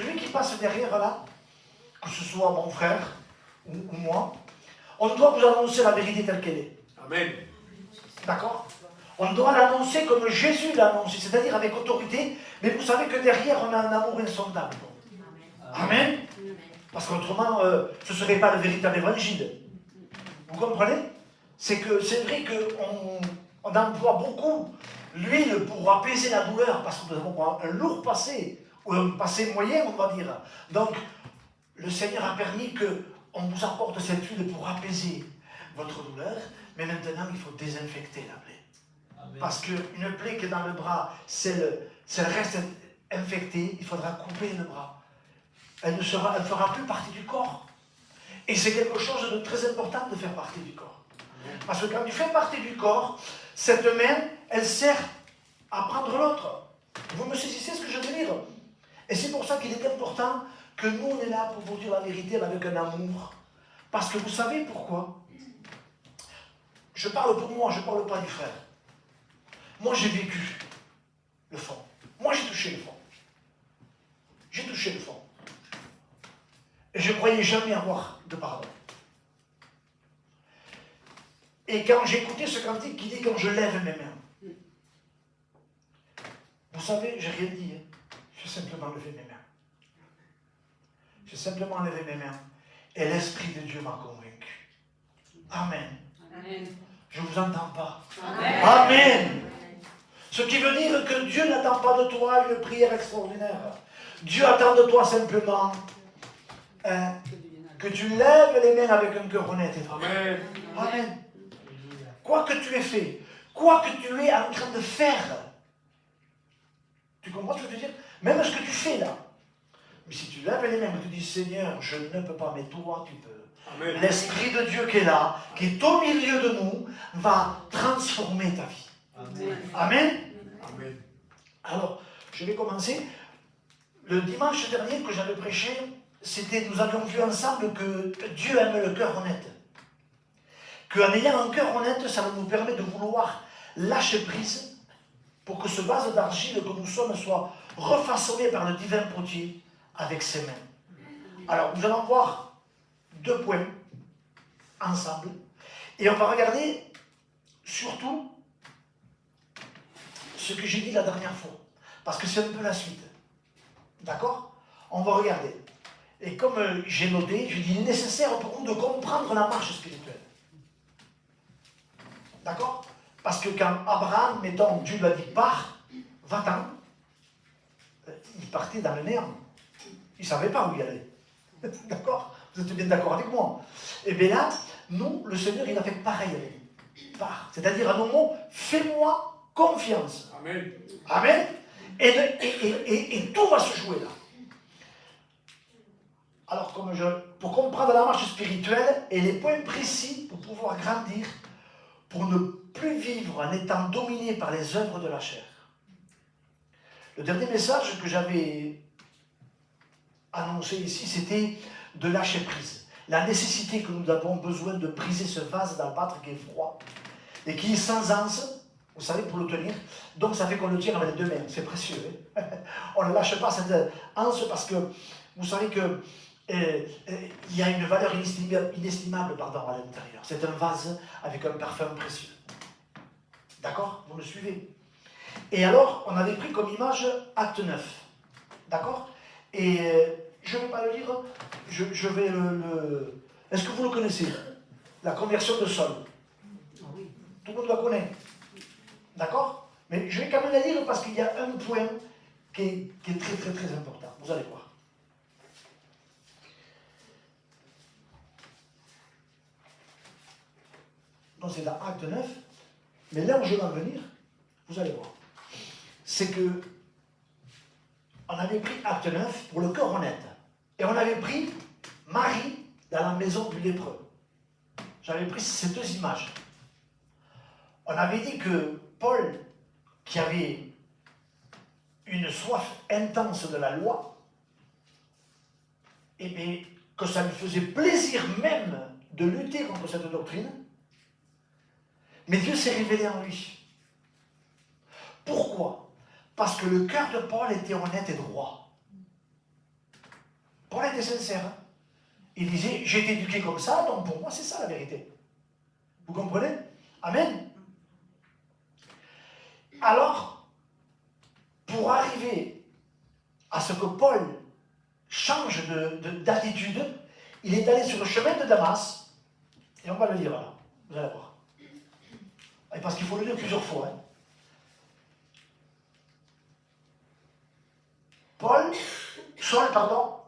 celui qui passe derrière là, que ce soit mon frère ou moi, on doit vous annoncer la vérité telle qu'elle est. Amen. D'accord? On doit l'annoncer comme Jésus l'a annoncé, c'est-à-dire avec autorité, mais vous savez que derrière, on a un amour insondable. Amen. Parce qu'autrement, ce ne serait pas le véritable évangile. Vous comprenez? C'est vrai qu'on emploie beaucoup l'huile pour apaiser la douleur, parce que nous avons un lourd passé, ou un passé moyen, on va dire. Donc, le Seigneur a permis qu'on vous apporte cette huile pour apaiser votre douleur, mais maintenant, il faut désinfecter la plaie. Amen. Parce qu'une plaie qui est dans le bras, si elle reste infectée, il faudra couper le bras. Elle ne fera plus partie du corps. Et c'est quelque chose de très important de faire partie du corps. Parce que quand tu fais partie du corps, cette main, elle sert à prendre l'autre. Vous me saisissez ce que je veux dire? Et c'est pour ça qu'il est important que nous, on est là pour vous dire la vérité avec un amour. Parce que vous savez pourquoi? Je parle pour moi, je ne parle pas du frère. Moi, j'ai vécu le fond. Moi, j'ai touché le fond. J'ai touché le fond. Et je ne croyais jamais avoir de pardon. Et quand j'ai écouté ce cantique qui dit quand je lève mes mains, vous savez, j'ai rien dit. J'ai simplement levé mes mains. J'ai simplement levé mes mains. Et l'Esprit de Dieu m'a convaincu. Amen. Amen. Je ne vous entends pas. Amen. Amen. Ce qui veut dire que Dieu n'attend pas de toi une prière extraordinaire. Dieu attend de toi simplement que tu lèves les mains avec un cœur honnête. Amen. Amen. Quoi que tu aies fait, quoi que tu es en train de faire, tu comprends ce que je veux dire? Même ce que tu fais là. Mais si tu lèves les mains et tu dis Seigneur, je ne peux pas, mais toi tu peux. L'Esprit de Dieu qui est là, qui est au milieu de nous, va transformer ta vie. Amen. Amen. Amen. Alors, je vais commencer. Le dimanche dernier que j'avais prêché, nous avions vu ensemble que Dieu aime le cœur honnête. Qu'en ayant un cœur honnête, ça nous permet de vouloir lâcher prise pour que ce vase d'argile que nous sommes soit refaçonné par le divin potier avec ses mains. Alors, nous allons voir 2 points ensemble et on va regarder surtout ce que j'ai dit la dernière fois parce que c'est un peu la suite. D'accord? On va regarder. Et comme j'ai noté, je dis il est nécessaire pour nous de comprendre la marche spirituelle. D'accord? Parce que quand Abraham, mettons, Dieu lui a dit pars, va-t'en, il partait dans le néant. Il ne savait pas où il allait. D'accord? Vous êtes bien d'accord avec moi? Et bien là, nous, le Seigneur, il a fait pareil avec nous. Pars. C'est-à-dire, à nos mots, fais-moi confiance. Amen. Amen. Et tout va se jouer là. Alors, pour comprendre la marche spirituelle et les points précis pour pouvoir grandir, pour ne plus vivre en étant dominé par les œuvres de la chair. Le dernier message que j'avais annoncé ici, c'était de lâcher prise. La nécessité que nous avons besoin de briser ce vase d'albâtre qui est froid et qui est sans anse, vous savez, pour le tenir. Donc ça fait qu'on le tire avec les 2 mains, c'est précieux. Hein. On ne lâche pas cette anse parce que vous savez que il y a une valeur inestimable à l'intérieur. C'est un vase avec un parfum précieux. D'accord? Vous me suivez? Et alors, on avait pris comme image Acte 9. D'accord? Et je ne vais pas le lire, je vais le... Est-ce que vous le connaissez? La conversion de Saul. Tout le monde la connaît. D'accord? Mais je vais quand même la lire parce qu'il y a un point qui est très très très important. Vous allez voir. Donc c'est dans Acte 9, mais là où je vais en venir, vous allez voir, c'est que on avait pris Acte 9 pour le cœur honnête, et on avait pris Marie dans la maison du lépreux. J'avais pris ces 2 images. On avait dit que Paul, qui avait une soif intense de la loi, et bien, que ça lui faisait plaisir même de lutter contre cette doctrine, mais Dieu s'est révélé en lui. Pourquoi? Parce que le cœur de Paul était honnête et droit. Paul était sincère. Il disait, j'ai été éduqué comme ça, donc pour moi c'est ça la vérité. Vous comprenez? Amen. Alors, pour arriver à ce que Paul change d'attitude, il est allé sur le chemin de Damas, et on va le lire là, vous allez voir. Et parce qu'il faut le lire plusieurs fois. Hein. Saul,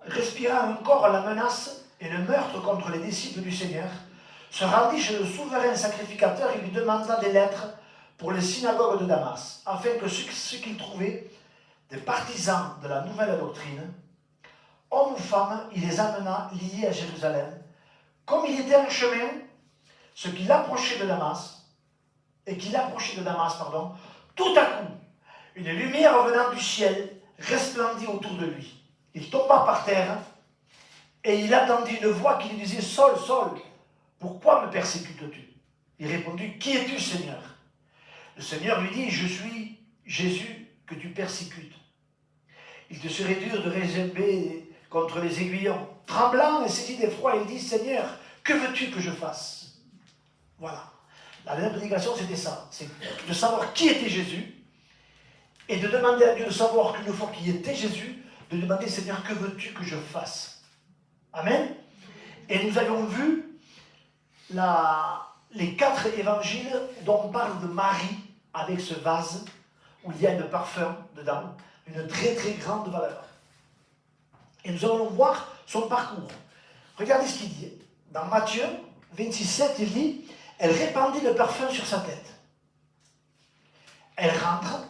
respira encore la menace et le meurtre contre les disciples du Seigneur, se rendit chez le souverain sacrificateur et lui demanda des lettres pour les synagogues de Damas, afin que ceux qu'il trouvait, des partisans de la nouvelle doctrine, hommes ou femmes, il les amena liés à Jérusalem. Comme il était en chemin, ce qui l'approchait de Damas, tout à coup, une lumière venant du ciel resplendit autour de lui. Il tomba par terre et il entendit une voix qui lui disait « Saul, Saul, pourquoi me persécutes-tu » Il répondit « Qui es-tu, Seigneur » Le Seigneur lui dit « Je suis Jésus que tu persécutes. Il te serait dur de réserver contre les aiguillons. » Tremblant et saisi d'effroi, il dit « Seigneur, que veux-tu que je fasse ?» Voilà. La dernière prédication, c'était ça. C'est de savoir qui était Jésus et de demander à Dieu de savoir qu'une fois qu'il était Jésus, de demander, Seigneur, que veux-tu que je fasse? Amen. Et nous avions vu les 4 évangiles dont on parle de Marie avec ce vase où il y a le parfum dedans, une très très grande valeur. Et nous allons voir son parcours. Regardez ce qu'il dit. Dans Matthieu 26,7, il dit, elle répandit le parfum sur sa tête. Elle rentre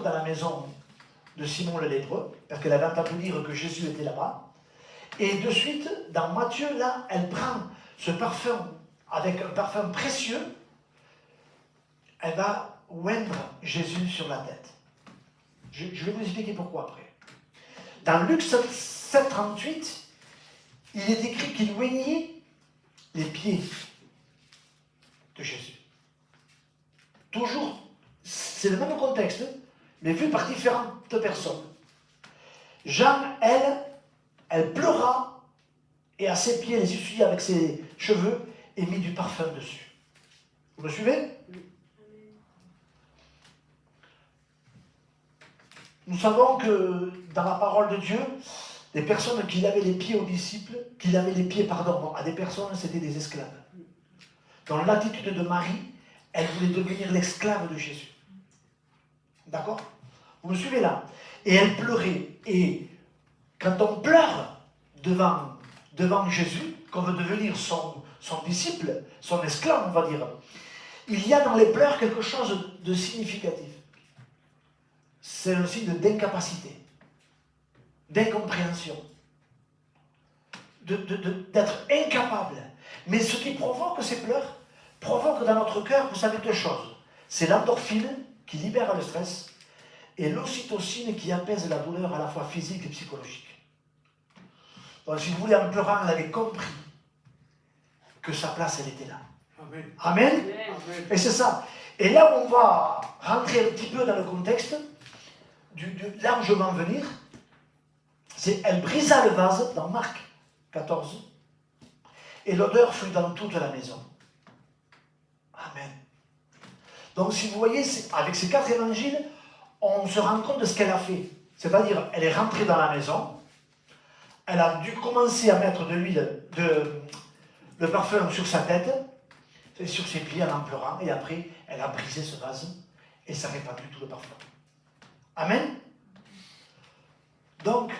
dans la maison de Simon le lépreux, parce qu'elle avait entendu dire que Jésus était là-bas. Et de suite, dans Matthieu, là, elle prend ce parfum avec un parfum précieux, elle va oindre Jésus sur la tête. Je vais vous expliquer pourquoi après. Dans Luc 7,38, il est écrit qu'il oignait les pieds de Jésus. Toujours, c'est le même contexte, mais vu par différentes personnes. Jean, elle pleura et à ses pieds les essuya avec ses cheveux et mit du parfum dessus. Vous me suivez? Nous savons que dans la parole de Dieu, les personnes qui lavaient les pieds aux disciples, à des personnes, c'était des esclaves. Dans l'attitude de Marie, elle voulait devenir l'esclave de Jésus. D'accord? Vous me suivez là? Et elle pleurait. Et quand on pleure devant Jésus, qu'on veut devenir son disciple, son esclave, on va dire, il y a dans les pleurs quelque chose de significatif. C'est un signe d'incapacité, d'incompréhension, d'être incapable. Mais ce qui provoque ces pleurs, provoque dans notre cœur, vous savez, 2 choses. C'est l'endorphine qui libère le stress et l'ocytocine qui apaise la douleur à la fois physique et psychologique. Donc si vous voulez, en pleurant, elle avait compris que sa place, elle était là. Amen. Amen. Amen. Et c'est ça. Et là où on va rentrer un petit peu dans le contexte, là où je veux en venir, c'est elle brisa le vase dans Marc 14 et l'odeur fut dans toute la maison. Amen. Donc si vous voyez, avec ces 4 évangiles, on se rend compte de ce qu'elle a fait. C'est-à-dire, elle est rentrée dans la maison, elle a dû commencer à mettre de l'huile, le parfum sur sa tête, et sur ses pieds en pleurant, et après, elle a brisé ce vase, et ça répandu tout le parfum. Amen. Donc,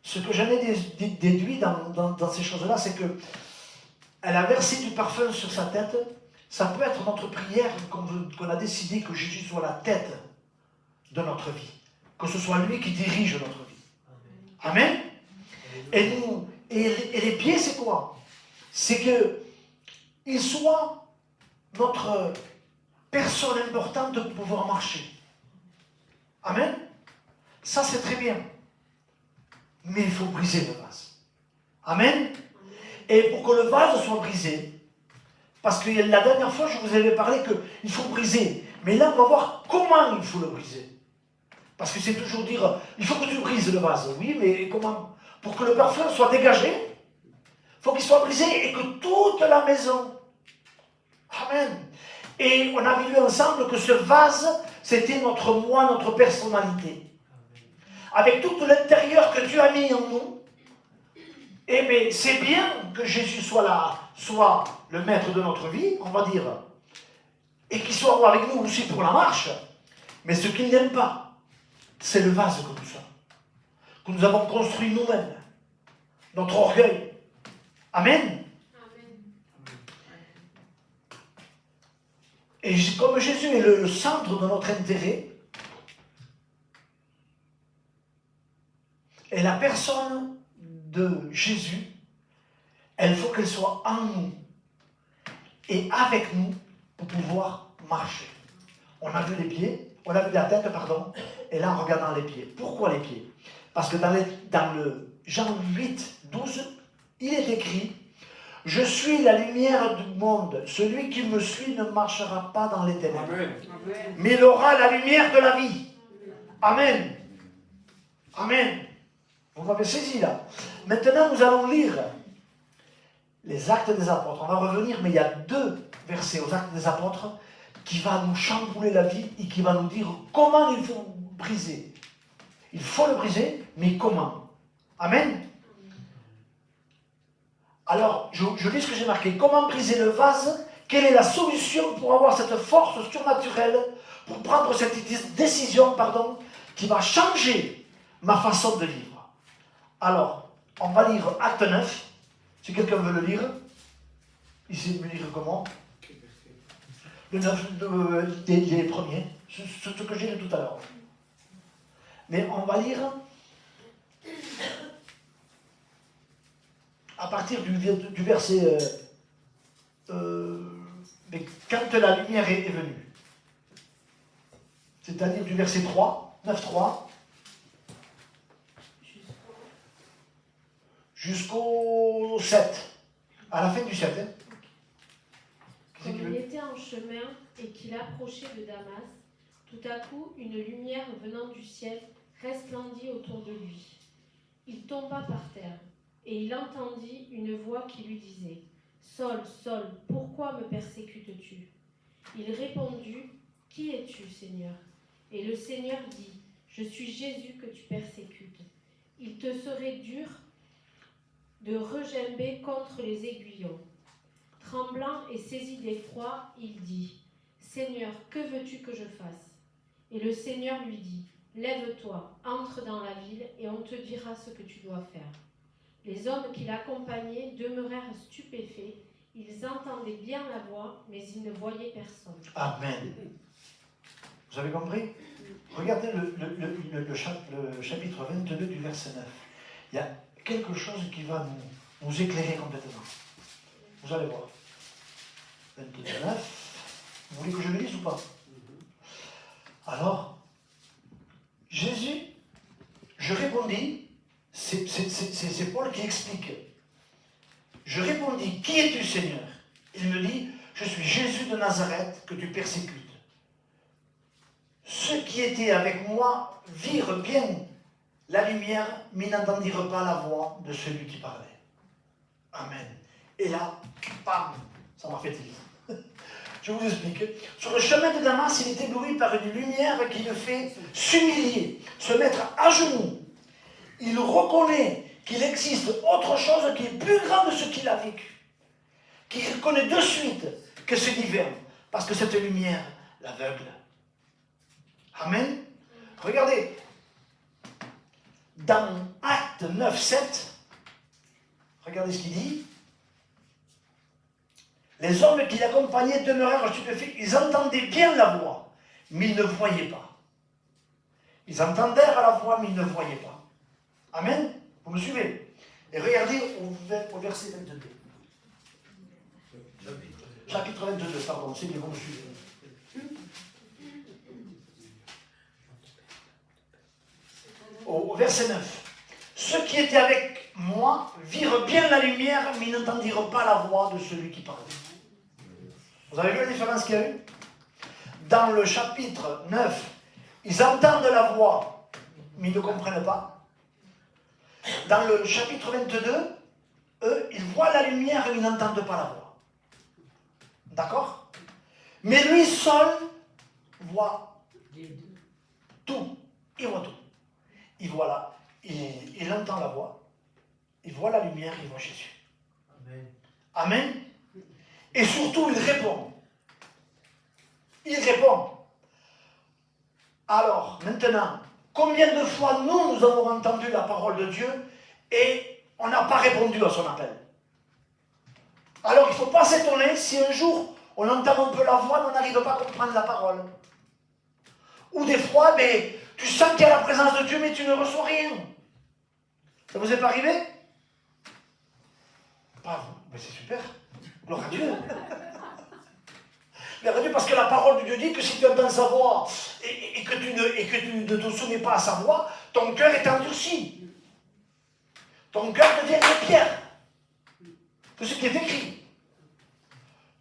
ce que j'en ai déduit dans ces choses-là, c'est que elle a versé du parfum sur sa tête. Ça peut être notre prière qu'on a décidé que Jésus soit la tête de notre vie. Que ce soit lui qui dirige notre vie. Amen. Et les pieds, c'est quoi? C'est qu'il soit notre personne importante pour pouvoir marcher. Amen. Ça, c'est très bien. Mais il faut briser le vase. Amen. Et pour que le vase soit brisé, parce que la dernière fois, je vous avais parlé qu'il faut briser. Mais là, on va voir comment il faut le briser. Parce que c'est toujours dire, il faut que tu brises le vase. Oui, mais comment? pour que le parfum soit dégagé, il faut qu'il soit brisé et que toute la maison. Amen. Et on a vu ensemble que ce vase, c'était notre moi, notre personnalité. Avec tout l'intérieur que Dieu a mis en nous, eh bien, c'est bien que Jésus soit là, soit le maître de notre vie, on va dire, et qu'il soit avec nous aussi pour la marche. Mais ce qu'il n'aime pas, c'est le vase que nous sommes, que nous avons construit nous-mêmes, notre orgueil. Amen. Et comme Jésus est le centre de notre intérêt, et la personne de Jésus, il faut qu'elle soit en nous et avec nous pour pouvoir marcher. On a vu les pieds, on a vu la tête, pardon, et là en regardant les pieds. Pourquoi les pieds? Parce que dans le Jean 8, 12, il est écrit: je suis la lumière du monde. Celui qui me suit ne marchera pas dans les ténèbres, mais il aura la lumière de la vie. Amen. Amen. Vous m'avez saisi là. Maintenant, nous allons lire les Actes des Apôtres. On va revenir, mais il y a 2 versets aux Actes des Apôtres qui va nous chambouler la vie et qui va nous dire comment il faut briser. Il faut le briser, mais comment? Amen. Alors, je lis ce que j'ai marqué. Comment briser le vase? Quelle est la solution pour avoir cette force surnaturelle, pour prendre cette décision, qui va changer ma façon de vivre? Alors, on va lire Acte 9. Si quelqu'un veut le lire, il sait me lire comment? Le 9, les premiers, ce que j'ai lu tout à l'heure. Mais on va lire à partir du verset mais quand la lumière est venue. C'est-à-dire du verset 3, 9, 3, jusqu'au 7, à la fin du 7. Comme il était en chemin et qu'il approchait de Damas, tout à coup, une lumière venant du ciel resplendit autour de lui. Il tomba par terre, et il entendit une voix qui lui disait: « Saul, Saul, pourquoi me persécutes-tu » Il répondit: « Qui es-tu, Seigneur » Et le Seigneur dit: « Je suis Jésus que tu persécutes. Il te serait dur de regimber contre les aiguillons. » Tremblant et saisi d'effroi, il dit: « Seigneur, que veux-tu que je fasse » Et le Seigneur lui dit: « Lève-toi, entre dans la ville, et on te dira ce que tu dois faire. » Les hommes qui l'accompagnaient demeurèrent stupéfaits. Ils entendaient bien la voix, mais ils ne voyaient personne. Amen. Vous avez compris? Regardez le chapitre 22 du verset 9. Il y a quelque chose qui va nous éclairer complètement. Vous allez voir. 22, 9. Vous voulez que je le lise ou pas? Alors, Jésus, je répondis, c'est Paul qui explique. Je répondis: « Qui es-tu, Seigneur » Il me dit: « Je suis Jésus de Nazareth que tu persécutes. » Ceux qui étaient avec moi virent bien la lumière, mais n'entendirent pas la voix de celui qui parlait. Amen. Et là, bam, ça m'a fait tilt. Je vous explique. Sur le chemin de Damas, il est ébloui par une lumière qui le fait s'humilier, se mettre à genoux. Il reconnaît qu'il existe autre chose qui est plus grand de ce qu'il a vécu. Qui reconnaît de suite que c'est divin, parce que cette lumière l'aveugle. Amen. Regardez, dans Acte 9, 7, regardez ce qu'il dit. Les hommes qui l'accompagnaient demeurèrent stupéfaits. Ils entendaient bien la voix, mais ils ne voyaient pas. Ils entendèrent la voix, mais ils ne voyaient pas. Amen. Vous me suivez? Et regardez au verset 22. Chapitre 22, pardon, c'est bien, vous me suivez. Au verset 9. Ceux qui étaient avec moi virent bien la lumière, mais ils n'entendirent pas la voix de celui qui parlait. Vous avez vu la différence qu'il y a eu? Dans le chapitre 9, ils entendent la voix, mais ils ne comprennent pas. dans le chapitre 22, eux, ils voient la lumière et ils n'entendent pas la voix. D'accord? Mais lui seul voit tout. Il voit tout. Il voit là, il entend la voix, il voit la lumière, il voit Jésus. Amen. Amen. Et surtout, il répond. Il répond. Alors, maintenant, combien de fois nous avons entendu la parole de Dieu et on n'a pas répondu à son appel? Alors, il ne faut pas s'étonner si un jour, on entend un peu la voix, mais on n'arrive pas à comprendre la parole. Ou des fois, mais, tu sens qu'il y a la présence de Dieu, mais tu ne reçois rien. Ça vous est pas arrivé? Pas vous, mais c'est super. Gloire à Dieu. Gloire à Dieu, parce que la parole de Dieu dit que si tu entends sa voix et que tu ne te soumets pas à sa voix, ton cœur est endurci. Ton cœur devient de pierre. C'est ce qui est écrit.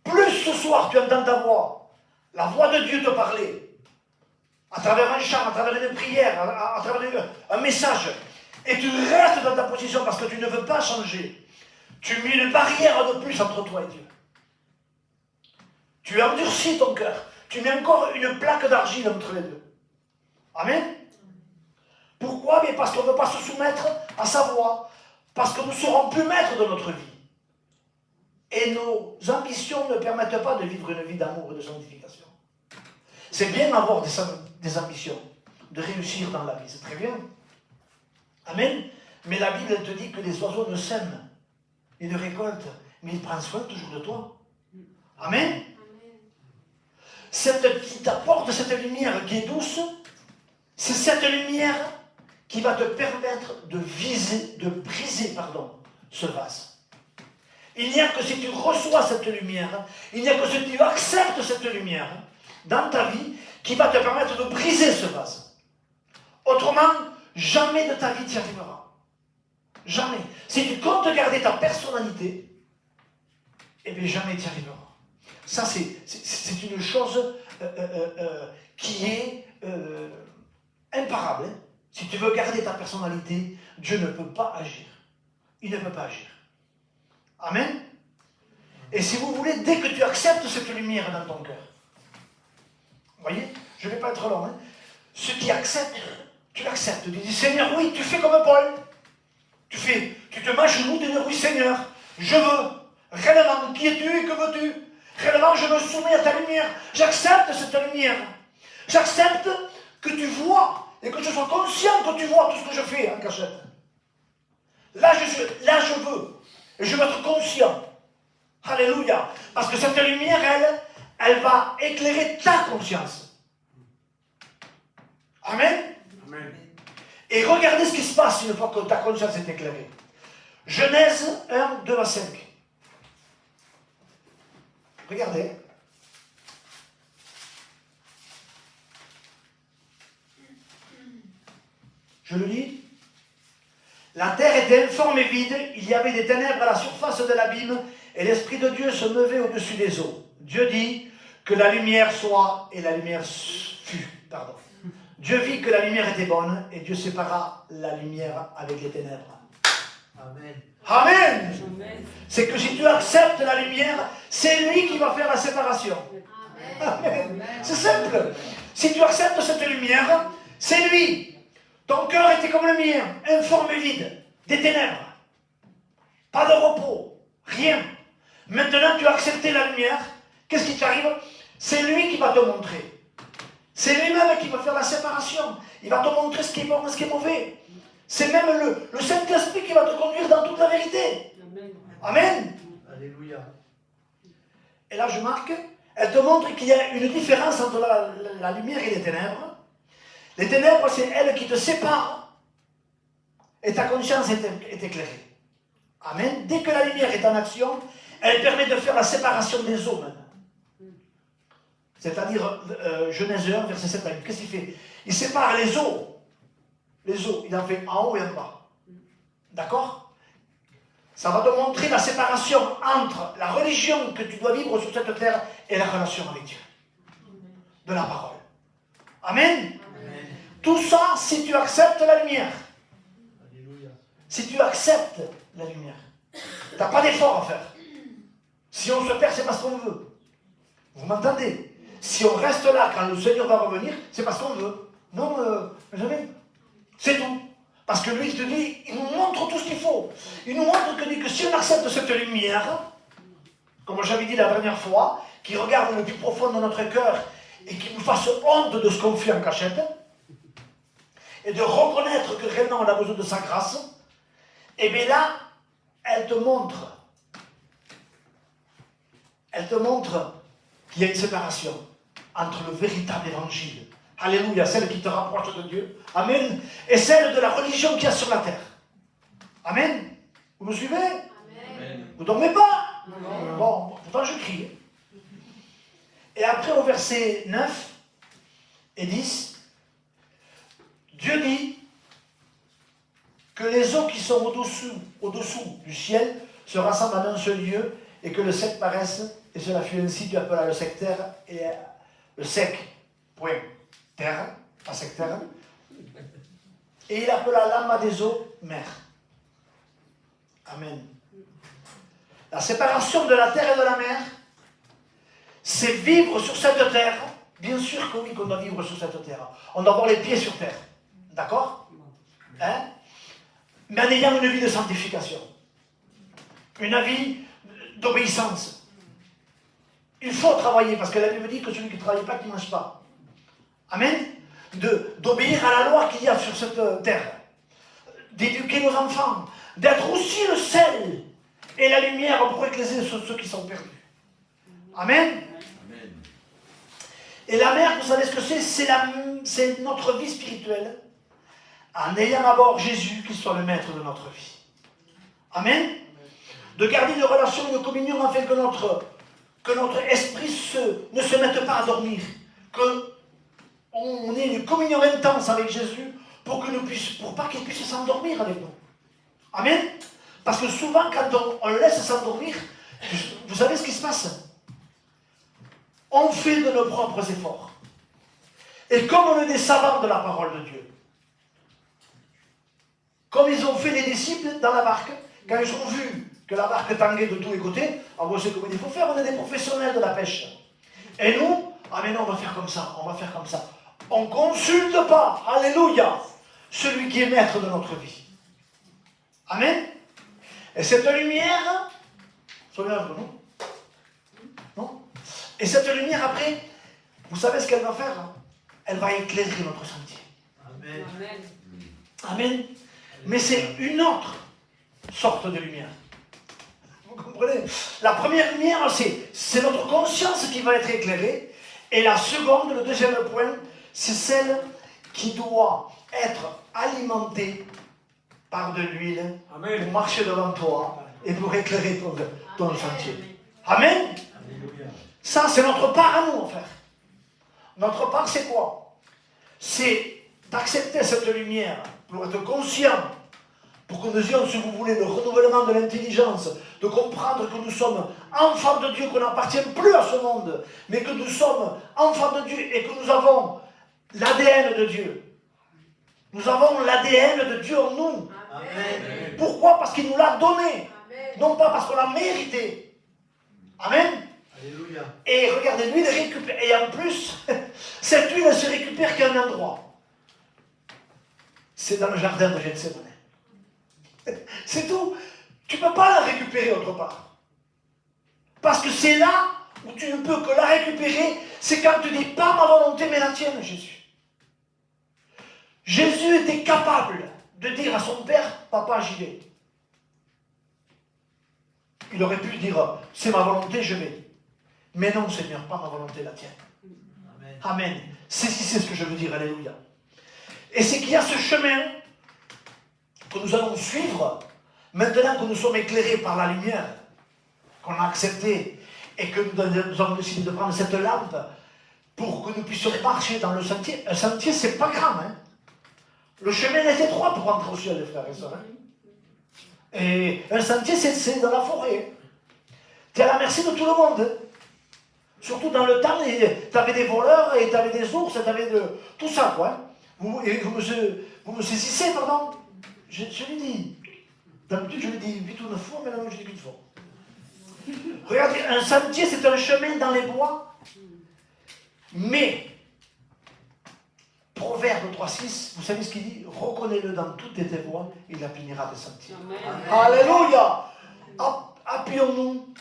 Plus ce soir tu entends ta voix, la voix de Dieu te parler, à travers un chant, à travers une prière, à travers un message, et tu restes dans ta position parce que tu ne veux pas changer, tu mets une barrière de plus entre toi et Dieu. Tu endurcis ton cœur. Tu mets encore une plaque d'argile entre les deux. Amen. Pourquoi? Mais parce qu'on ne veut pas se soumettre à sa voix. Parce que nous ne serons plus maîtres de notre vie. Et nos ambitions ne permettent pas de vivre une vie d'amour et de sanctification. C'est bien d'avoir des ambitions, de réussir dans la vie, c'est très bien. Amen. Mais la Bible, elle te dit que les oiseaux ne sèment et ne récoltent, mais ils prennent soin toujours de toi. Amen. Qui t'apporte cette lumière qui est douce, c'est cette lumière qui va te permettre de briser ce vase. Il n'y a que si tu reçois cette lumière, il n'y a que si tu acceptes cette lumière dans ta vie qui va te permettre de briser ce vase. Autrement, jamais de ta vie t'y arrivera. Jamais. Si tu comptes garder ta personnalité, eh bien jamais t'y arriveras. Ça, c'est une chose qui est imparable. Hein. Si tu veux garder ta personnalité, Dieu ne peut pas agir. Il ne peut pas agir. Amen. Et si vous voulez, dès que tu acceptes cette lumière dans ton cœur, vous voyez, je ne vais pas être long, hein. Ce qui accepte, tu l'acceptes. Tu dis, Seigneur, oui, tu fais comme Paul. Tu te mets à genoux, tu dis, oui, Seigneur, je veux. Réellement, qui es-tu et que veux-tu? Réellement, je me soumets à ta lumière. J'accepte cette lumière. J'accepte que tu vois et que je sois conscient que tu vois tout ce que je fais en cachette. Là, je veux. Et je veux être conscient. Alléluia. Parce que cette lumière, elle va éclairer ta conscience. Amen. Amen. Et regardez ce qui se passe une fois que ta conscience est éclairée. Genèse 1, 2 à 5. Regardez. Je le lis. La terre était informe et vide, il y avait des ténèbres à la surface de l'abîme, et l'Esprit de Dieu se levait au-dessus des eaux. Dieu dit que la lumière soit, et la lumière fut. Dieu vit que la lumière était bonne, et Dieu sépara la lumière avec les ténèbres. Amen. Amen. Amen. C'est que si tu acceptes la lumière, c'est lui qui va faire la séparation. Amen. Amen. C'est simple. Si tu acceptes cette lumière, c'est lui. Ton cœur était comme le mien, informe et vide, des ténèbres. Pas de repos, rien. Maintenant, tu as accepté la lumière. Qu'est-ce qui t'arrive? C'est lui qui va te montrer. C'est lui-même qui va faire la séparation. Il va te montrer ce qui est bon et ce qui est mauvais. C'est même le Saint-Esprit qui va te conduire dans toute la vérité. Amen. Amen. Alléluia. Et là, je marque, elle te montre qu'il y a une différence entre la lumière et les ténèbres. Les ténèbres, c'est elles qui te séparent et ta conscience est éclairée. Amen. Dès que la lumière est en action, elle permet de faire la séparation des eaux même. C'est-à-dire, Genèse 1, verset 7 à 8. Qu'est-ce qu'il fait? Il sépare les eaux. Les eaux, il en fait en haut et en bas. D'accord? Ça va te montrer la séparation entre la religion que tu dois vivre sur cette terre et la relation avec Dieu. De la parole. Amen. Amen. Tout ça, si tu acceptes la lumière. Alléluia. si tu acceptes la lumière. Tu n'as pas d'effort à faire. Si on se perd, c'est parce qu'on veut. Vous m'entendez? Si on reste là quand le Seigneur va revenir, c'est parce qu'on veut. Non, jamais. C'est tout. Parce que lui, il te dit, il nous montre tout ce qu'il faut. Il nous montre que si on accepte cette lumière, comme j'avais dit la dernière fois, qui regarde le plus profond de notre cœur et qui nous fasse honte de ce qu'on fait en cachette, et de reconnaître que réellement on a besoin de sa grâce, et bien là, elle te montre qu'il y a une séparation entre le véritable évangile, alléluia, celle qui te rapproche de Dieu, amen, et celle de la religion qu'il y a sur la terre. Amen. Vous me suivez? Amen. Vous ne dormez pas? Non. Bon, pourtant je crie. Et après au verset 9 et 10, Dieu dit que les eaux qui sont au-dessous du ciel se rassemblent en un seul lieu et que le sec paraisse, et cela fut ainsi. Dieu appela le sec terre et le sec, point, terre, pas sec terre, et il appela l'amas des eaux mer. Amen. La séparation de la terre et de la mer, c'est vivre sur cette terre. Bien sûr que oui, qu'on doit vivre sur cette terre. On doit avoir les pieds sur terre. D'accord? Hein? Mais en ayant une vie de sanctification. Une vie d'obéissance. Il faut travailler, parce que la Bible dit que celui qui ne travaille pas, qui ne mange pas. Amen? D'obéir à la loi qu'il y a sur cette terre. D'éduquer nos enfants. D'être aussi le sel et la lumière pour éclairer ceux qui sont perdus. Amen? Amen. Et la mer, vous savez ce que c'est? C'est notre vie spirituelle. En ayant à bord Jésus qui soit le maître de notre vie. Amen. De garder une relation, une communion afin que notre esprit ne se mette pas à dormir. Qu'on ait une communion intense avec Jésus pour pas qu'il puisse s'endormir avec nous. Amen. Parce que souvent quand on le laisse s'endormir, vous savez ce qui se passe? On fait de nos propres efforts. Et comme on est des savants de la parole de Dieu, comme ils ont fait les disciples dans la barque, quand ils ont vu que la barque tanguait de tous les côtés, alors on sait comment il faut faire, on est des professionnels de la pêche. Et nous, ah mais non, on va faire comme ça, on va faire comme ça. On ne consulte pas, alléluia, celui qui est maître de notre vie. Amen. Et cette lumière, soyez là, non? Non? Et cette lumière, après, vous savez ce qu'elle va faire? Elle va éclairer notre sentier. Amen. Amen. Mais c'est une autre sorte de lumière. Vous comprenez? La première lumière, c'est notre conscience qui va être éclairée. Et la seconde, le deuxième point, c'est celle qui doit être alimentée par de l'huile pour marcher devant toi et pour éclairer ton sentier. Amen. Ça, c'est notre part à nous, frère. Notre part, c'est quoi? C'est d'accepter cette lumière pour être conscient, pour que nous ayons, si vous voulez, le renouvellement de l'intelligence, de comprendre que nous sommes enfants de Dieu, qu'on n'appartient plus à ce monde, mais que nous sommes enfants de Dieu et que nous avons l'ADN de Dieu. Nous avons l'ADN de Dieu en nous. Amen. Pourquoi? Parce qu'il nous l'a donné. Amen. Non pas parce qu'on l'a mérité. Amen. Alléluia. Et regardez, l'huile récupère. Et en plus, cette huile ne se récupère qu'à un endroit. C'est dans le jardin de Gethsémane. C'est tout. Tu ne peux pas la récupérer autre part. Parce que c'est là où tu ne peux que la récupérer, c'est quand tu dis pas ma volonté mais la tienne, Jésus. Jésus était capable de dire à son père, papa, j'y vais. Il aurait pu dire, c'est ma volonté, je vais. Mais non, Seigneur, pas ma volonté, la tienne. Amen. Amen. C'est ce que je veux dire, alléluia. Et c'est qu'il y a ce chemin que nous allons suivre, maintenant que nous sommes éclairés par la lumière, qu'on a acceptée, et que nous avons décidé de prendre cette lampe pour que nous puissions marcher dans le sentier. Un sentier, c'est pas grand, hein. Le chemin est étroit pour rentrer au ciel, les frères et sœurs. Hein. Et un sentier, c'est dans la forêt. Tu es à la merci de tout le monde. Hein. Surtout dans le temps, tu avais des voleurs, et tu avais des ours, tu avais tout ça, quoi. Hein. Vous me saisissez, pardon? Je lui dis. D'habitude, je l'ai dit 8 ou 9 fois, mais là, je l'ai dit qu'une fois. Regardez, un sentier, c'est un chemin dans les bois. Mais, Proverbe 3,6, vous savez ce qu'il dit? Reconnais-le dans toutes tes voies, il aplanira tes sentiers. Alléluia! Appuyons-nous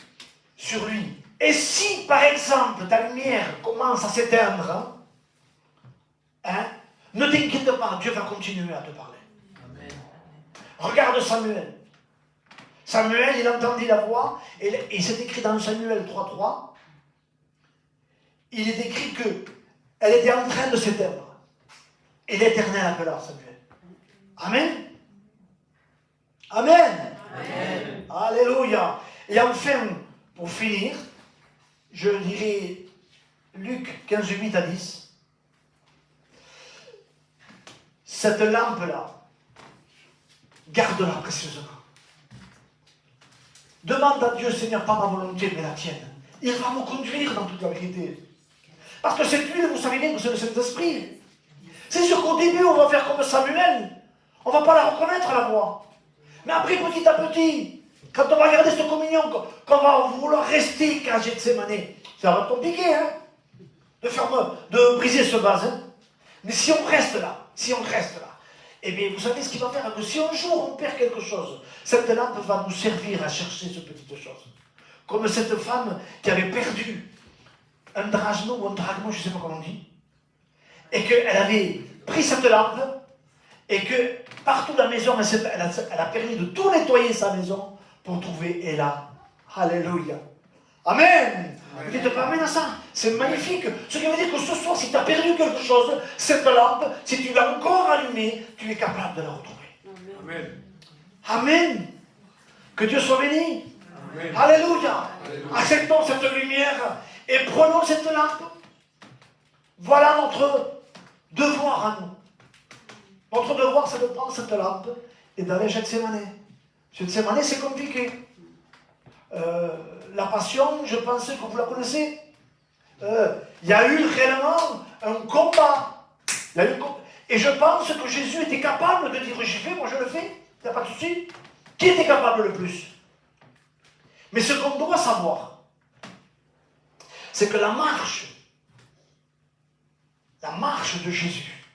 sur lui. Et si, par exemple, ta lumière commence à s'éteindre, ne t'inquiète pas, Dieu va continuer à te parler. Amen. Regarde Samuel. Samuel, il entendit la voix, et c'est écrit dans Samuel 3,3, il est écrit qu'elle était en train de s'éteindre. Et l'Éternel appela Samuel. Amen. Amen. Amen. Alléluia. Et enfin, pour finir, je dirai Luc 15, 8 à 10. Cette lampe-là, garde-la précieusement. Demande à Dieu, Seigneur, pas ma volonté, mais la tienne. Il va me conduire dans toute la vérité. Parce que cette huile, vous savez bien que c'est le Saint-Esprit. C'est sûr qu'au début, on va faire comme Samuel. On ne va pas la reconnaître, la voix. Mais après, petit à petit, quand on va garder cette communion, qu'on va vouloir rester qu'à Gethsemane, ça va être compliqué, hein, de briser ce vase. Hein. Mais si on reste là, eh bien, vous savez ce qu'il va faire, que si un jour on perd quelque chose, cette lampe va nous servir à chercher cette petite chose. Comme cette femme qui avait perdu un drachme ou un drachme, je ne sais pas comment on dit, et qu'elle avait pris cette lampe, et que partout dans la maison, elle a permis de tout nettoyer sa maison pour trouver Ella. Alléluia. Amen. Vous dites pas amen à ça. C'est magnifique. Ce qui veut dire que ce soir, si tu as perdu quelque chose, cette lampe, si tu l'as encore allumée, tu es capable de la retrouver. Amen. Amen. Que Dieu soit béni. Amen. Alléluia. Alléluia. Acceptons cette lumière et prenons cette lampe. Voilà notre devoir à nous. Notre devoir, c'est de prendre cette lampe et d'aller à Gethsemane. Gethsemane, c'est compliqué. La passion, je pensais que vous la connaissez. Il y a eu réellement un combat. Et je pense que Jésus était capable de dire, j'y vais, moi je le fais, il n'y a pas de souci. Qui était capable le plus? Mais ce qu'on doit savoir, c'est que la marche de Jésus,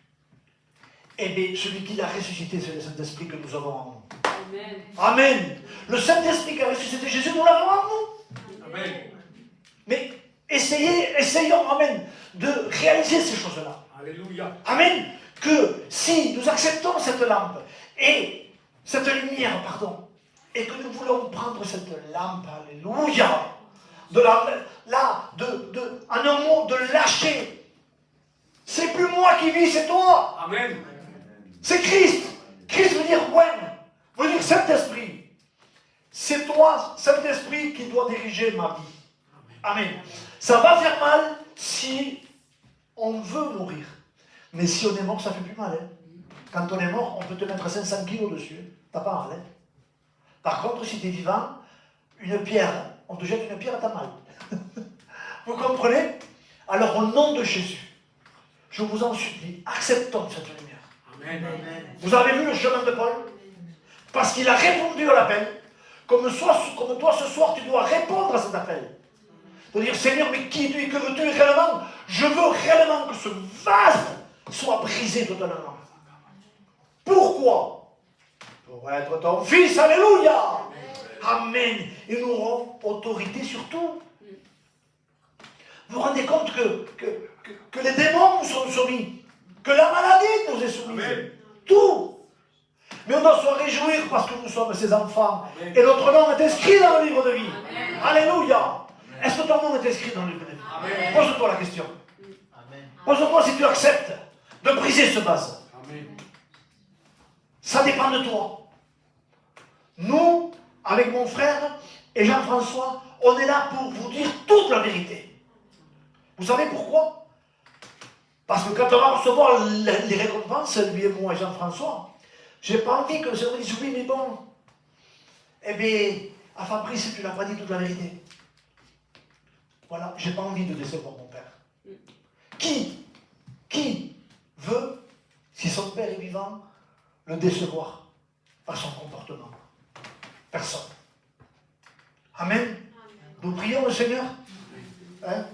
eh bien, celui qui l'a ressuscité, c'est le Saint-Esprit que nous avons en nous. Amen. Amen. Le Saint-Esprit qui a ressuscité Jésus, nous l'avons en nous. Amen. Mais essayons, amen, de réaliser ces choses-là. Alléluia. Amen. Que si nous acceptons cette lampe et cette lumière, et que nous voulons prendre cette lampe, alléluia, en un mot, de lâcher. C'est plus moi qui vis, c'est toi. Amen. C'est Christ. Christ veut dire veut dire Saint-Esprit. C'est toi, Saint-Esprit, qui doit diriger ma vie. Amen. Ça va faire mal si on veut mourir. Mais si on est mort, ça fait plus mal. Hein. Quand on est mort, on peut te mettre 500 kilos dessus. T'as pas mal. Hein. Par contre, si tu es vivant, une pierre, on te jette une pierre, t'as mal. Vous comprenez? Alors, au nom de Jésus, je vous en supplie, acceptons cette lumière. Amen. Vous avez vu le chemin de Paul? Parce qu'il a répondu à l'appel. Comme toi, ce soir, tu dois répondre à cet appel. De dire, Seigneur, mais qui es-tu et que veux-tu réellement? Je veux réellement que ce vase soit brisé totalement. Pourquoi? Pour être ton fils, alléluia. Amen. Et nous aurons autorité sur tout. Vous vous rendez compte que les démons nous sont soumis, que la maladie nous est soumise. Amen. Tout. Mais on doit se réjouir parce que nous sommes ses enfants. Amen. Et notre nom est inscrit dans le livre de vie. Amen. Alléluia. Est-ce que ton nom est inscrit dans le livre de vie? Amen. Pose-toi la question. Amen. Pose-toi si tu acceptes de briser ce vase. Amen. Ça dépend de toi. Nous, avec mon frère et Jean-François, on est là pour vous dire toute la vérité. Vous savez pourquoi? Parce que quand on va recevoir les récompenses, lui et moi et Jean-François, j'ai pas envie que le Seigneur dise oui, mais bon. Eh bien, à Fabrice, tu n'as pas dit toute la vérité. Voilà, j'ai pas envie de décevoir mon père. Qui veut, si son père est vivant, le décevoir par son comportement? Personne. Amen. Nous prions le Seigneur. Hein?